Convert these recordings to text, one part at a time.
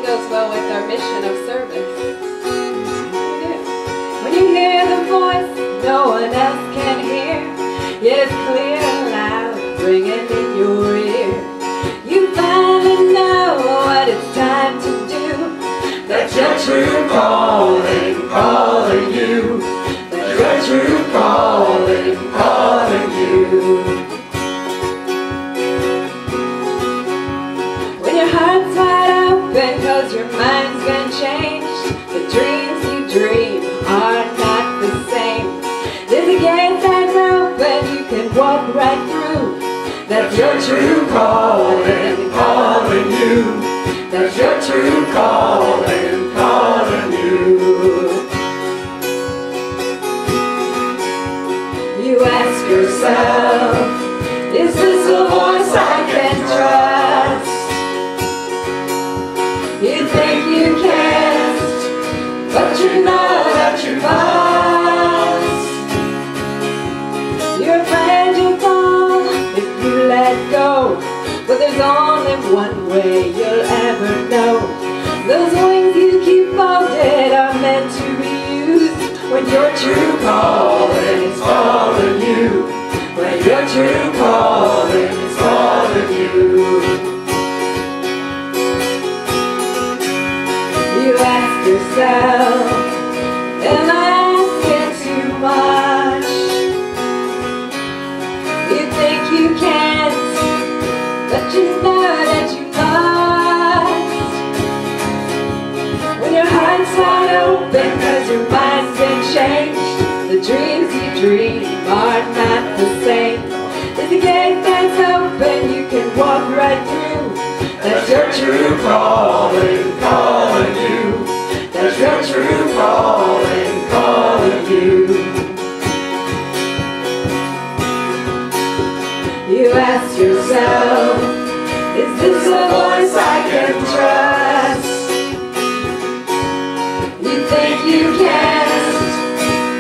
goes well with our mission of service. When you hear the voice no one else can hear, yet it's clear and loud, ringing in your ear. You finally know what it's time to do. That's your true calling, calling you. That's your true calling, calling you. When your heart's wide open, 'cause your mind's been changed, the dreams you dream are not the same. There's a gate that's open, you can walk right through. That's your true calling, calling you. That's your true calling, calling you. You ask yourself, is this a voice I can trust? You think you can't, but you know that you must. You're afraid you'll fall if you let go, but there's only one way you'll ever know. Those wings you keep folded are meant to be used when your true calling is calling you. When your true calling is calling you. You ask yourself, am I asking too much? You think you can't, but you know that you must. When your heart's wide open, 'cause your mind's been changed, the dreams you dream are not the same. There's a gate that's open, you can walk right through. That's your true calling, calling you. That's your true calling, calling you. You ask yourself, is this a voice I can trust? You think you can't,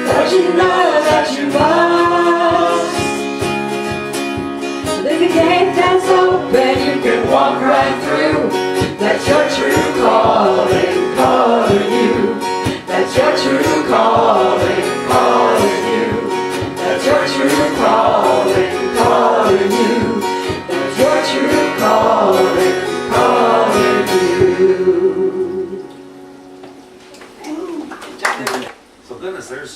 but you know that you must. There's a gate that's open, you can walk right through. That's your true calling, calling you. That's your true calling, calling you. That's your true calling, calling you. That's your true calling, calling you. So goodness, there's.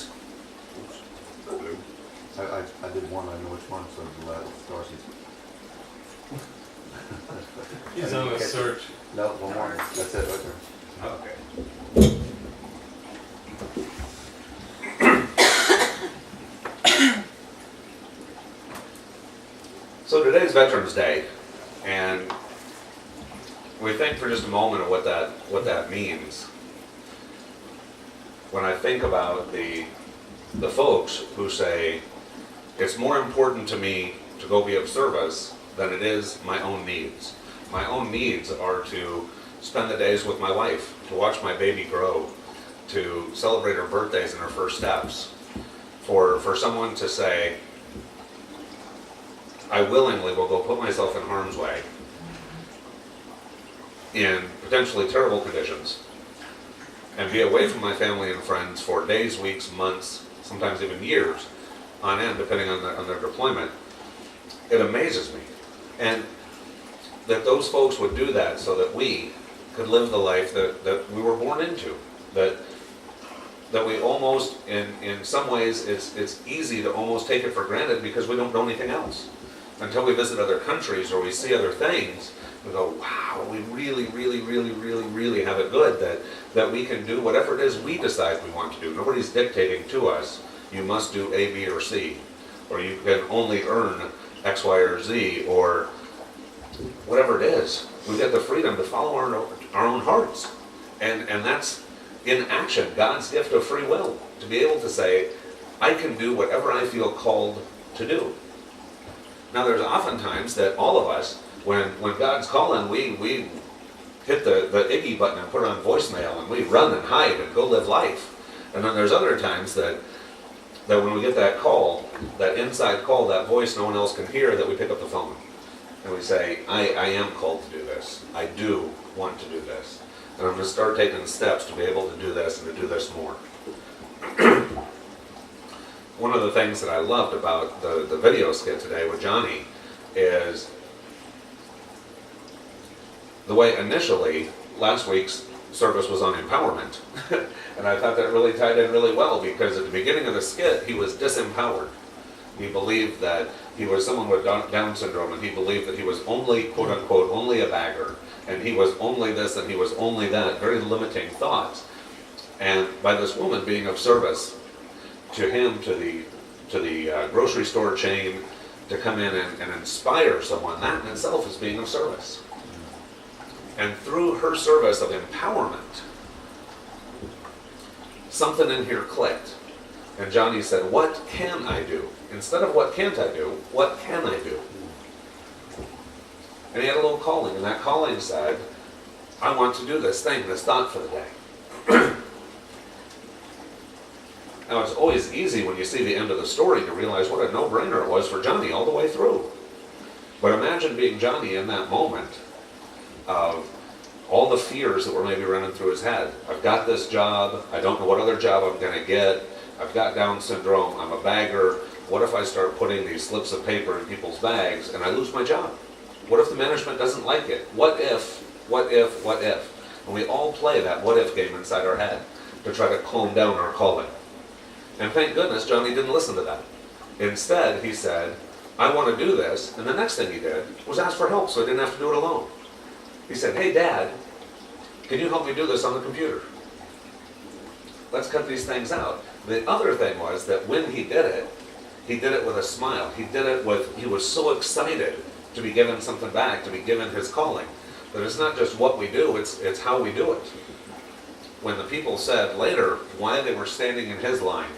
I did one. I know which one. So Darcy's. He's on a search. No, one more. That's it right there. Okay. So today's Veterans Day, and we think for just a moment of what that means. When I think about the folks who say, it's more important to me to go be of service than it is my own needs. My own needs are to spend the days with my wife, to watch my baby grow, to celebrate her birthdays and her first steps. For someone to say, I willingly will go put myself in harm's way in potentially terrible conditions and be away from my family and friends for days, weeks, months, sometimes even years on end, depending on their deployment. It amazes me. And that those folks would do that so that we could live the life that we were born into. That we almost, in some ways, it's easy to almost take it for granted because we don't know anything else. Until we visit other countries or we see other things, we go, wow, we really, really, really, really, really have it good that we can do whatever it is we decide we want to do. Nobody's dictating to us, you must do A, B, or C, or you can only earn X, Y, or Z, or whatever it is. We get the freedom to follow our own hearts. And that's, in action, God's gift of free will, to be able to say, I can do whatever I feel called to do. Now there's oftentimes that all of us, when God's calling, we hit the Iggy button and put it on voicemail and we run and hide and go live life. And then there's other times that when we get that call, that inside call, that voice no one else can hear, that we pick up the phone. And we say, I am called to do this. I do want to do this. And I'm going to start taking steps to be able to do this and to do this more. One of the things that I loved about the video skit today with Johnny is the way initially last week's service was on empowerment. And I thought that really tied in really well, because at the beginning of the skit, he was disempowered. He believed that he was someone with Down syndrome, and he believed that he was only, quote unquote, only a bagger, and he was only this and he was only that, very limiting thoughts. And by this woman being of service to him, to the grocery store chain, to come in and inspire someone, that in itself is being of service. And through her service of empowerment, something in here clicked. And Johnny said, what can I do? Instead of what can't I do, what can I do? And he had a little calling, and that calling said, I want to do this thing, this thought for the day. Now, it's always easy when you see the end of the story to realize what a no-brainer it was for Johnny all the way through. But imagine being Johnny in that moment of all the fears that were maybe running through his head. I've got this job, I don't know what other job I'm going to get, I've got Down syndrome, I'm a bagger, what if I start putting these slips of paper in people's bags and I lose my job? What if the management doesn't like it? What if, what if, what if? And we all play that what if game inside our head to try to calm down our calling. And thank goodness Johnny didn't listen to that. Instead, he said, I want to do this, and the next thing he did was ask for help so he didn't have to do it alone. He said, hey Dad, can you help me do this on the computer? Let's cut these things out. The other thing was that when he did it with a smile. He did it with, he was so excited to be given something back, to be given his calling. That it's not just what we do, it's how we do it. When the people said later why they were standing in his line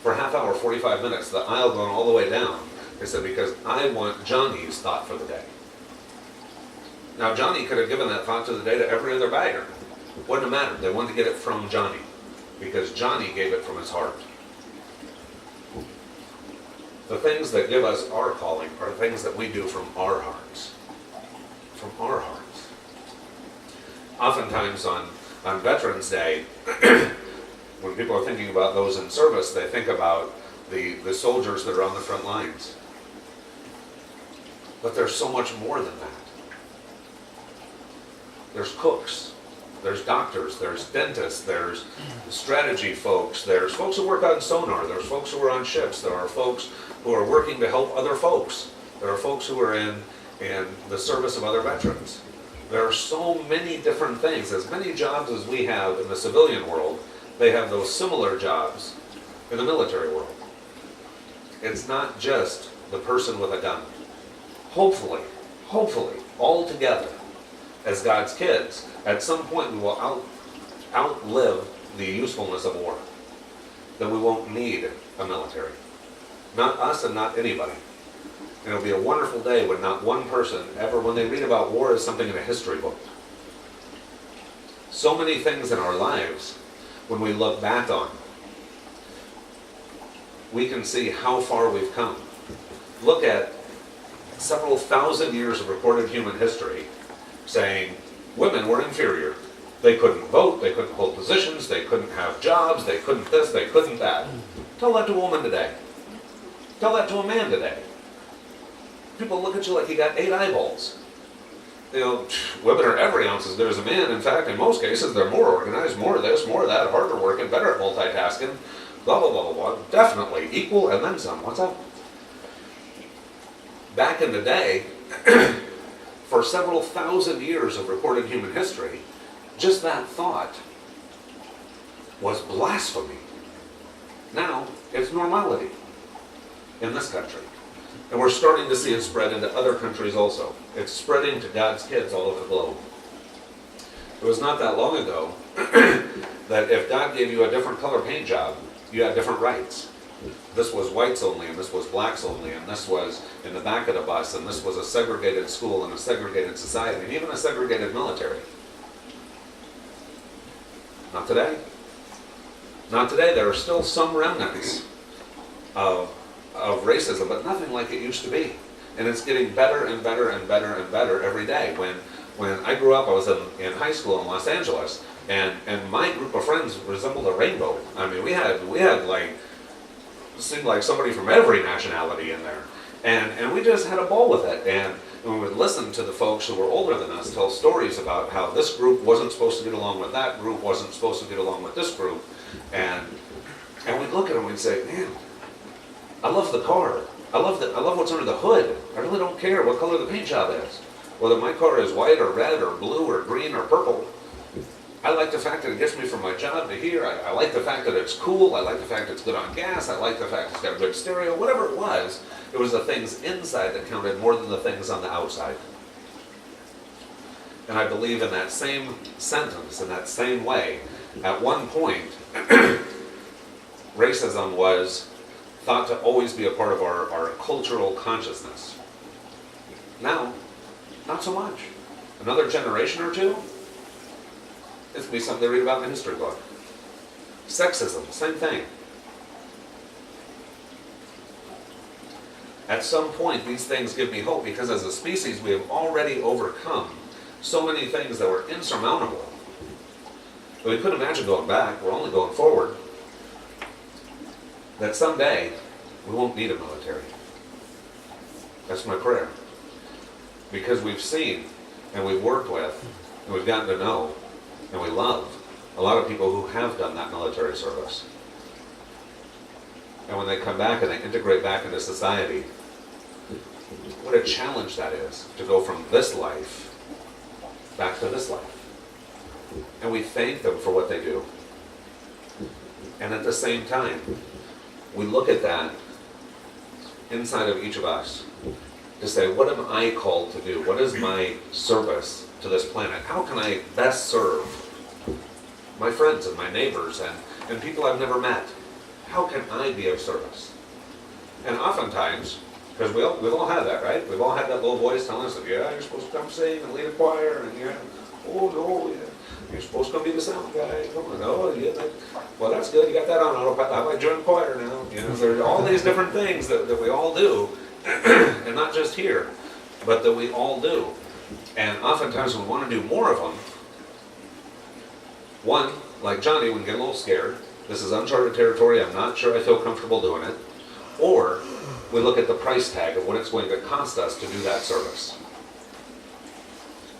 for a half hour, 45 minutes, the aisle going all the way down, they said, because I want Johnny's thought for the day. Now Johnny could have given that thought to the day to every other bagger. Wouldn't have mattered. They wanted to get it from Johnny, because Johnny gave it from his heart. The things that give us our calling are things that we do from our hearts. From our hearts. Oftentimes on Veterans Day, when people are thinking about those in service, they think about the soldiers that are on the front lines. But there's so much more than that. There's cooks, there's doctors, there's dentists, there's strategy folks, there's folks who work on sonar, there's folks who are on ships, there are folks who are working to help other folks, there are folks who are in the service of other veterans. There are so many different things. As many jobs as we have in the civilian world, they have those similar jobs in the military world. It's not just the person with a gun. Hopefully, all together, as God's kids, at some point we will outlive the usefulness of war. That we won't need a military. Not us and not anybody. And it'll be a wonderful day when not one person ever, when they read about war as something in a history book. So many things in our lives, when we look back on, we can see how far we've come. Look at several thousand years of recorded human history saying women were inferior. They couldn't vote, they couldn't hold positions, they couldn't have jobs, they couldn't this, they couldn't that. Tell that to a woman today. Tell that to a man today. People look at you like you got 8 eyeballs. You know, women are every ounce as good as a man. In fact, in most cases, they're more organized, more of this, more of that, harder working, better at multitasking, blah, blah, blah, blah, blah. Definitely equal and then some. What's up? Back in the day, for several thousand years of recorded human history, just that thought was blasphemy. Now, it's normality in this country. And we're starting to see it spread into other countries also. It's spreading to God's kids all over the globe. It was not that long ago that if God gave you a different color paint job, you had different rights. This was whites only, and this was blacks only, and this was in the back of the bus, and this was a segregated school and a segregated society, and even a segregated military. Not today. Not today. There are still some remnants of racism, but nothing like it used to be. And it's getting better and better and better and better every day. When When I grew up, I was in high school in Los Angeles, and my group of friends resembled a rainbow. I mean, we had like, it seemed like somebody from every nationality in there. And we just had a ball with it. And we would listen to the folks who were older than us tell stories about how this group wasn't supposed to get along with that group, wasn't supposed to get along with this group. And we'd look at them and we'd say, man, I love the car. I love what's under the hood. I really don't care what color the paint job is. Whether my car is white or red or blue or green or purple. I like the fact that it gets me from my job to here. I like the fact that it's cool. I like the fact it's good on gas. I like the fact it's got a good stereo. Whatever it was the things inside that counted more than the things on the outside. And I believe in that same sentence, in that same way, at one point, racism was thought to always be a part of our cultural consciousness. Now, not so much. Another generation or two, it's going to be something they read about in the history book. Sexism, same thing. At some point, these things give me hope because as a species, we have already overcome so many things that were insurmountable. But we couldn't imagine going back. We're only going forward. That someday, we won't need a military. That's my prayer. Because we've seen, and we've worked with, and we've gotten to know, and we love a lot of people who have done that military service. And when they come back and they integrate back into society, what a challenge that is, to go from this life back to this life. And we thank them for what they do. And at the same time, we look at that inside of each of us to say, what am I called to do? What is my service to this planet? How can I best serve my friends and my neighbors and people I've never met? How can I be of service? And oftentimes, because we've all had that, right? We've all had that little voice telling us that, yeah, you're supposed to come sing and lead a choir, and yeah, oh no, yeah, you're supposed to come be the sound guy. Come on, oh, yeah, well, that's good. You got that on autopilot. How about join choir now? You know, there's all these different things that we all do, and not just here, but that we all do. And oftentimes we want to do more of them. One, like Johnny, we can get a little scared. This is uncharted territory. I'm not sure I feel comfortable doing it. Or we look at the price tag of what it's going to cost us to do that service.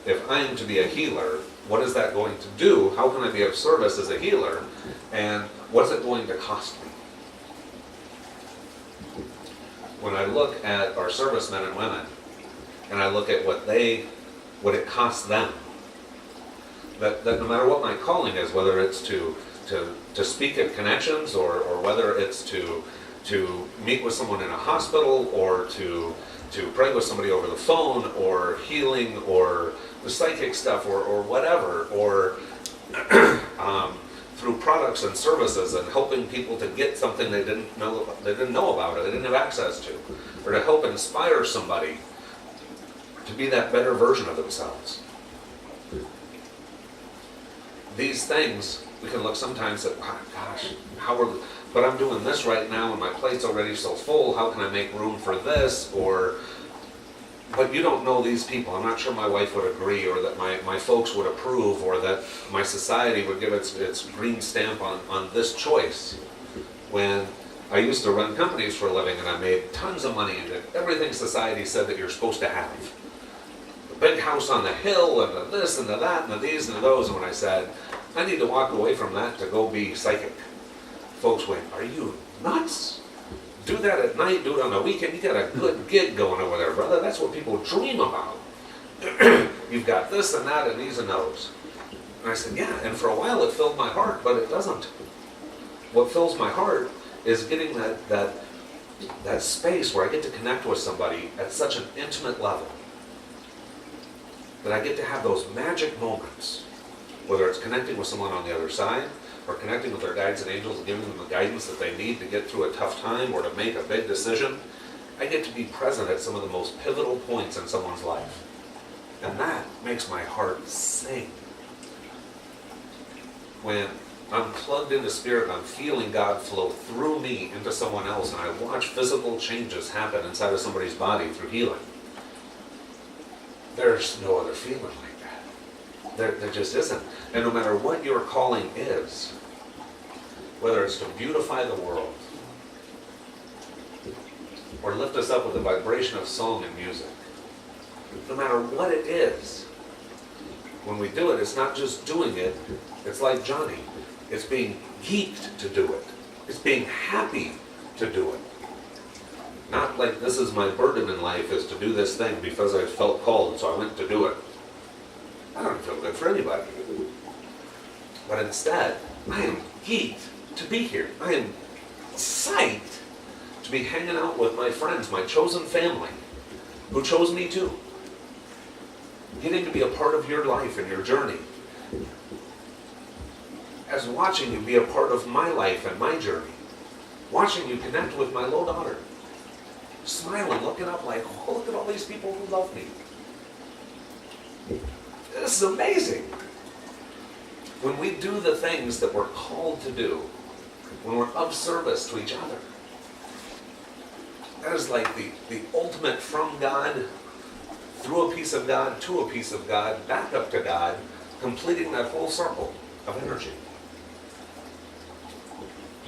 If I am to be a healer, what is that going to do? How can I be of service as a healer? And what's it going to cost me? When I look at our servicemen and women, and I look at what it costs them, that no matter what my calling is, whether it's to speak at connections or whether it's to meet with someone in a hospital or to pray with somebody over the phone or healing or the psychic stuff or whatever, or through products and services and helping people to get something they didn't know about or they didn't have access to, or to help inspire somebody to be that better version of themselves. These things, we can look sometimes at, oh, gosh, but I'm doing this right now and my plate's already so full, how can I make room for this? But you don't know these people. I'm not sure my wife would agree, or that my folks would approve, or that my society would give its green stamp on this choice. When I used to run companies for a living and I made tons of money and did everything society said that you're supposed to have. The big house on the hill and the this and the that and the these and the those, and when I said, I need to walk away from that to go be psychic, folks went, are you nuts? Do that at night, do it on the weekend. You got a good gig going over there, brother. That's what people dream about. You've got this and that and these and those. And I said, yeah, and for a while it filled my heart, but it doesn't. What fills my heart is getting that space where I get to connect with somebody at such an intimate level. That I get to have those magic moments, whether it's connecting with someone on the other side, or connecting with their guides and angels and giving them the guidance that they need to get through a tough time or to make a big decision. I get to be present at some of the most pivotal points in someone's life. And that makes my heart sing. When I'm plugged into spirit and I'm feeling God flow through me into someone else, and I watch physical changes happen inside of somebody's body through healing. There's no other feeling like that. There just isn't. And no matter what your calling is, whether it's to beautify the world, or lift us up with the vibration of song and music, no matter what it is, when we do it, it's not just doing it, it's like Johnny. It's being geeked to do it. It's being happy to do it. Not like this is my burden in life is to do this thing because I felt called, so I went to do it. I don't feel good for anybody. But instead, I am geeked to be here. I am psyched to be hanging out with my friends, my chosen family, who chose me too. Getting to be a part of your life and your journey. As watching you be a part of my life and my journey. Watching you connect with my little daughter. Smiling, looking up like, oh, look at all these people who love me. This is amazing. When we do the things that we're called to do, when we're of service to each other, that is like the ultimate from God, through a piece of God, to a piece of God, back up to God, completing that whole circle of energy.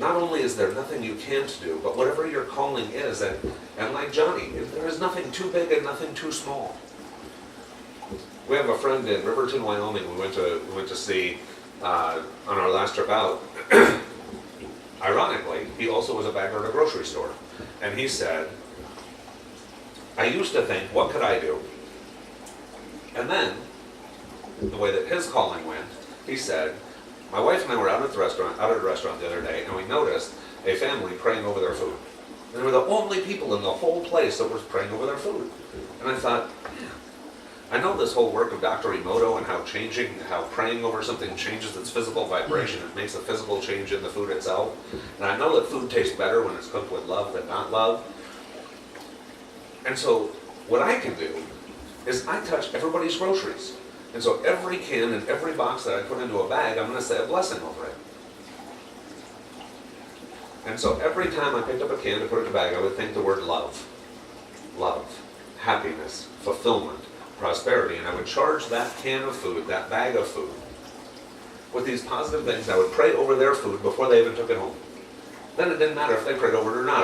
Not only is there nothing you can't do, but whatever your calling is, and like Johnny, there is nothing too big and nothing too small. We have a friend in Riverton, Wyoming. We went to see on our last trip out. Ironically, he also was a bagger at a grocery store, and he said, "I used to think, what could I do?" And then, the way that his calling went, he said, my wife and I were out at a restaurant the other day, and we noticed a family praying over their food. And they were the only people in the whole place that was praying over their food. And I thought, yeah, I know this whole work of Dr. Emoto and how praying over something changes its physical vibration. It makes a physical change in the food itself. And I know that food tastes better when it's cooked with love than not love. And so what I can do is I touch everybody's groceries. And so every can and every box that I put into a bag, I'm going to say a blessing over it. And so every time I picked up a can to put in a bag, I would think the word love. Love, happiness, fulfillment, prosperity. And I would charge that can of food, that bag of food, with these positive things. I would pray over their food before they even took it home. Then it didn't matter if they prayed over it or not.